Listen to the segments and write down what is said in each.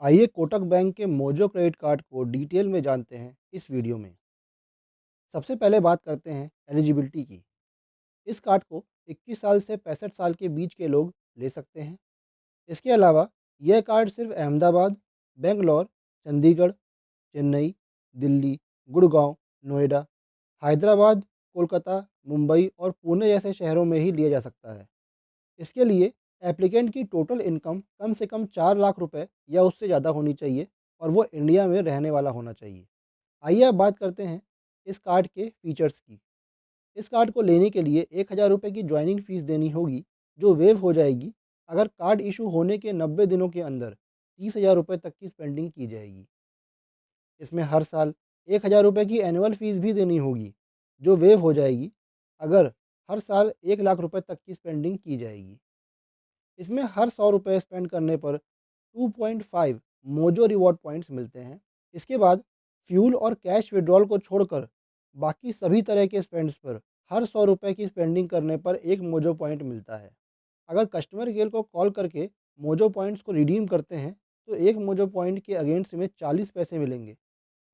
आइए कोटक बैंक के mojo credit card को डिटेल में जानते हैं इस वीडियो में। सबसे पहले बात करते हैं एलिजिबिलिटी की। इस कार्ड को 21 साल से 65 साल के बीच के लोग ले सकते हैं। इसके अलावा यह कार्ड सिर्फ अहमदाबाद, बेंगलोर, चंडीगढ़, चेन्नई, दिल्ली, गुड़गांव, नोएडा, हैदराबाद, कोलकाता, मुंबई और पुणे जैसे शहरों में ही लिया जा सकता है। इसके लिए एप्लीकेंट की टोटल इनकम कम से कम 4 लाख रुपए या उससे ज़्यादा होनी चाहिए और वो इंडिया में रहने वाला होना चाहिए। आइए अब बात करते हैं इस कार्ड के फीचर्स की। इस कार्ड को लेने के लिए 1,000 रुपये की ज्वाइनिंग फ़ीस देनी होगी, जो वेव हो जाएगी अगर कार्ड इशू होने के 90 दिनों के अंदर 30,000 रुपये तक की स्पेंडिंग की जाएगी। इसमें हर साल 1,000 रुपये की एनुअल फ़ीस भी देनी होगी, जो वेव हो जाएगी अगर हर साल 1 लाख रुपये तक की स्पेंडिंग की जाएगी। इसमें हर 100 रुपये स्पेंड करने पर 2.5 मोजो रिवॉर्ड पॉइंट्स मिलते हैं। इसके बाद फ्यूल और कैश विड्रॉल को छोड़कर बाकी सभी तरह के स्पेंड्स पर हर 100 रुपये की स्पेंडिंग करने पर एक मोजो पॉइंट मिलता है। अगर कस्टमर केयर को कॉल करके मोजो पॉइंट्स को रिडीम करते हैं तो एक मोजो पॉइंट के अगेंस्ट में 40 पैसे मिलेंगे,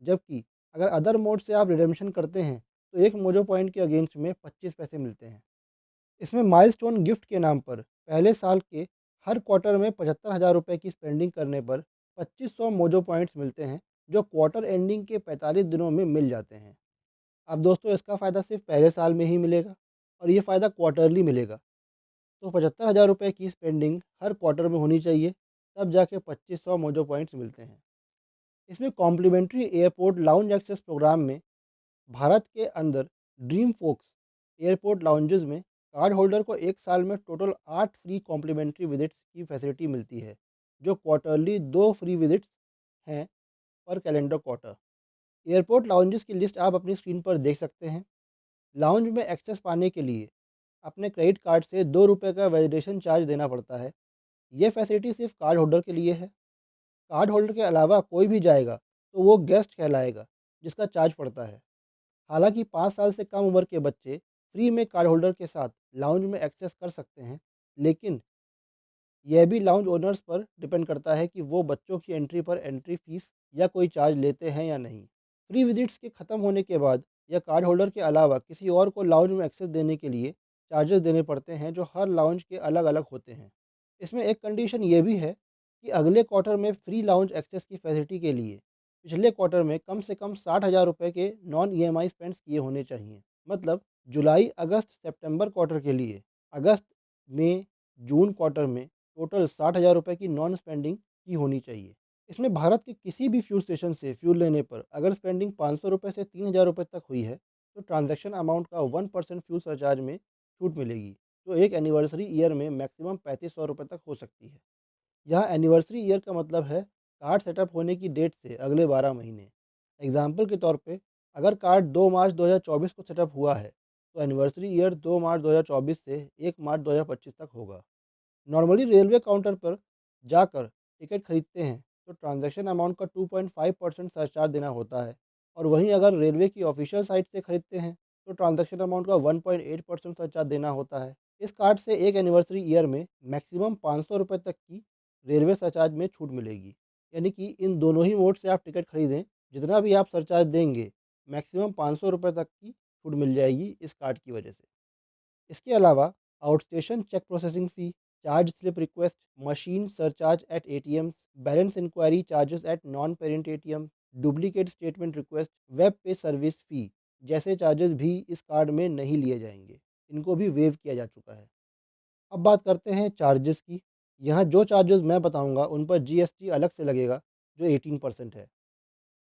जबकि अगर अदर मोड से आप रिडेम्पशन करते हैं तो एक मोजो पॉइंट के अगेंस्ट में 25 पैसे मिलते हैं। इसमें माइलस्टोन गिफ्ट के नाम पर पहले साल के हर क्वार्टर में 75,000 रुपये की स्पेंडिंग करने पर 2500 मोजो पॉइंट्स मिलते हैं, जो क्वार्टर एंडिंग के 45 दिनों में मिल जाते हैं। अब दोस्तों, इसका फ़ायदा सिर्फ पहले साल में ही मिलेगा और ये फ़ायदा क्वार्टरली मिलेगा। तो 75,000 रुपये की स्पेंडिंग हर क्वार्टर में होनी चाहिए, तब जाके 2500 मोजो पॉइंट्स मिलते हैं। इसमें complimentary airport lounge access programme में भारत के अंदर ड्रीम फोक्स एयरपोर्ट लाउंजेस में कार्ड होल्डर को एक साल में टोटल 8 फ्री कॉम्प्लीमेंट्री विजिट्स की फैसिलिटी मिलती है, जो क्वार्टरली 2 फ्री विजिट्स हैं पर कैलेंडर क्वार्टर। एयरपोर्ट लाउंजेस की लिस्ट आप अपनी स्क्रीन पर देख सकते हैं। लाउंज में एक्सेस पाने के लिए अपने क्रेडिट कार्ड से ₹2 का वैलिडेशन चार्ज देना पड़ता है। ये फैसिलिटी सिर्फ कार्ड होल्डर के लिए है। कार्ड होल्डर के अलावा कोई भी जाएगा तो वो गेस्ट कहलाएगा, जिसका चार्ज पड़ता है। हालांकि 5 साल से कम उम्र के बच्चे फ्री में कार्ड होल्डर के साथ लाउंज में एक्सेस कर सकते हैं, लेकिन यह भी लाउंज ओनर्स पर डिपेंड करता है कि वो बच्चों की एंट्री पर एंट्री फीस या कोई चार्ज लेते हैं या नहीं। फ्री विजिट्स के ख़त्म होने के बाद या कार्ड होल्डर के अलावा किसी और को लाउंज में एक्सेस देने के लिए चार्जेस देने पड़ते हैं, जो हर लाउंज के अलग अलग होते हैं। इसमें एक कंडीशन ये भी है कि अगले क्वार्टर में फ्री लाउंज एक्सेस की फैसिलिटी के लिए पिछले क्वार्टर में कम से कम 60,000 रुपये के नॉन ईएमआई स्पेंड्स किए होने चाहिए। मतलब जुलाई, अगस्त, सितंबर क्वार्टर के लिए अगस्त, मई, जून क्वार्टर में टोटल 60,000 रुपये की नॉन स्पेंडिंग की होनी चाहिए। इसमें भारत के किसी भी फ्यूल स्टेशन से फ्यूल लेने पर अगर स्पेंडिंग 500 रुपये से 3,000 रुपये तक हुई है तो ट्रांजैक्शन अमाउंट का 1% फ्यूल सरचार्ज में छूट मिलेगी, जो एक एनिवर्सरी ईयर में मैक्सिमम 3500 रुपये तक हो सकती है। यहाँ एनिवर्सरी ईयर का मतलब है कार्ड सेटअप होने की डेट से अगले 12 महीने। एग्जाम्पल के तौर पे अगर कार्ड 2 मार्च 2024 को सेटअप हुआ है तो एनिवर्सरी ईयर 2 मार्च 2024 से 1 मार्च 2025 तक होगा। नॉर्मली रेलवे काउंटर पर जाकर टिकट खरीदते हैं तो ट्रांजैक्शन अमाउंट का 2.5% सरचार्ज देना होता है, और वहीं अगर रेलवे की ऑफिशियल साइट से खरीदते हैं तो ट्रांजैक्शन अमाउंट का 1.8% सरचार्ज देना होता है। इस कार्ड से एक एनिवर्सरी ईयर में मैक्सिमम 500 रुपये तक की रेलवे सरचार्ज में छूट मिलेगी। यानी कि इन दोनों ही मोड से आप टिकट खरीदें, जितना भी आप सरचार्ज देंगे मैक्सिमम 500 रुपये तक की छूट मिल जाएगी इस कार्ड की वजह से। इसके अलावा outstation cheque processing fee, charge slip request, machine surcharge at ATMs, balance enquiry charges at non parent ATM, duplicate statement request, web pay service fee जैसे चार्जेस भी इस कार्ड में नहीं लिए जाएंगे। इनको भी वेव किया जा चुका है। अब बात करते हैं चार्जेस की। यहाँ जो चार्जेस मैं बताऊँगा उन पर जीएसटी अलग से लगेगा, जो 18% है।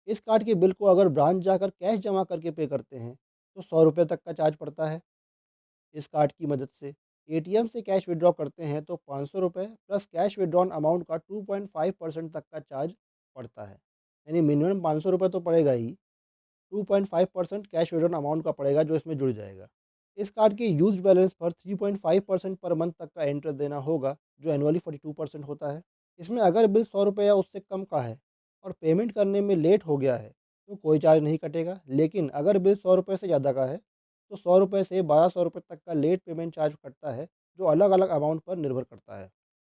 इस कार्ड के बिल को अगर ब्रांच जाकर कैश जमा करके पे करते हैं तो 100 रुपये तक का चार्ज पड़ता है। इस कार्ड की मदद से एटीएम से कैश विड्रॉ करते हैं तो 500 रुपये प्लस कैश विड्रॉन अमाउंट का 2.5% तक का चार्ज पड़ता है। यानी मिनिमम 500 रुपये तो पड़ेगा ही, 2.5% कैश विड्रॉन अमाउंट का पड़ेगा, जो इसमें जुड़ जाएगा। इस कार्ड के यूज्ड बैलेंस पर 3.5% पर मंथ तक का इंटरेस्ट देना होगा, जो एनुअली 42% होता है। इसमें अगर बिल 100 रुपये या उससे कम का है और पेमेंट करने में लेट हो गया है तो कोई चार्ज नहीं कटेगा, लेकिन अगर बिल 100 रुपये से ज़्यादा का है तो 100 रुपये से 1200 रुपये तक का लेट पेमेंट चार्ज कटता है, जो अलग अलग अमाउंट पर निर्भर करता है।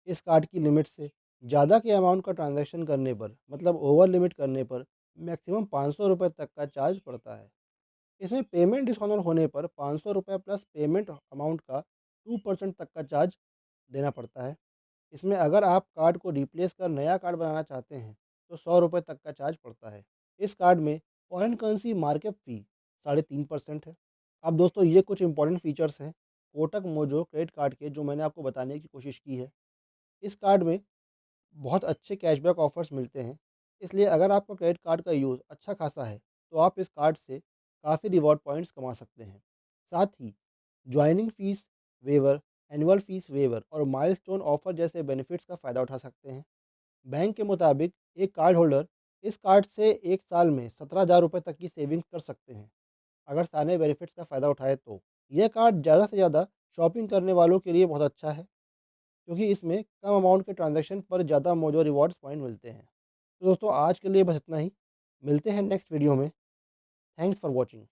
इस कार्ड की लिमिट से ज़्यादा के अमाउंट का ट्रांज़ैक्शन करने पर मतलब ओवर लिमिट करने पर मैक्सिमम ₹500 तक का चार्ज पड़ता है। इसमें पेमेंट डिसऑनर होने पर ₹500 प्लस पेमेंट अमाउंट का 2% तक का चार्ज देना पड़ता है। इसमें अगर आप कार्ड को रिप्लेस कर नया कार्ड बनाना चाहते हैं तो ₹100 तक का चार्ज पड़ता है। इस कार्ड में फॉरेन करेंसी मार्कअप फ़ी 3.5% है। अब दोस्तों ये कुछ इंपॉर्टेंट फीचर्स हैं कोटक मोजो क्रेडिट कार्ड के जो मैंने आपको बताने की कोशिश की है। इस कार्ड में बहुत अच्छे कैशबैक ऑफ़र्स मिलते हैं। इसलिए अगर आपका क्रेडिट कार्ड का यूज़ अच्छा खासा है, तो आप इस कार्ड से काफ़ी रिवॉर्ड पॉइंट्स कमा सकते हैं। साथ ही joining fees waiver, annual fees waiver और माइलस्टोन ऑफ़र जैसे बेनिफिट्स का फ़ायदा उठा सकते हैं। बैंक के मुताबिक एक कार्ड होल्डर इस कार्ड से 1 साल में ₹17,000 तक की सेविंग्स कर सकते हैं, अगर सारे बेनिफिट्स का फ़ायदा उठाए तो। यह कार्ड ज़्यादा से ज़्यादा शॉपिंग करने वालों के लिए बहुत अच्छा है। क्योंकि इसमें कम अमाउंट के ट्रांज़ैक्शन पर ज़्यादा मोजो रिवॉर्ड्स पॉइंट मिलते हैं। तो दोस्तों आज के लिए बस इतना ही। मिलते हैं नेक्स्ट वीडियो में। Thanks for watching.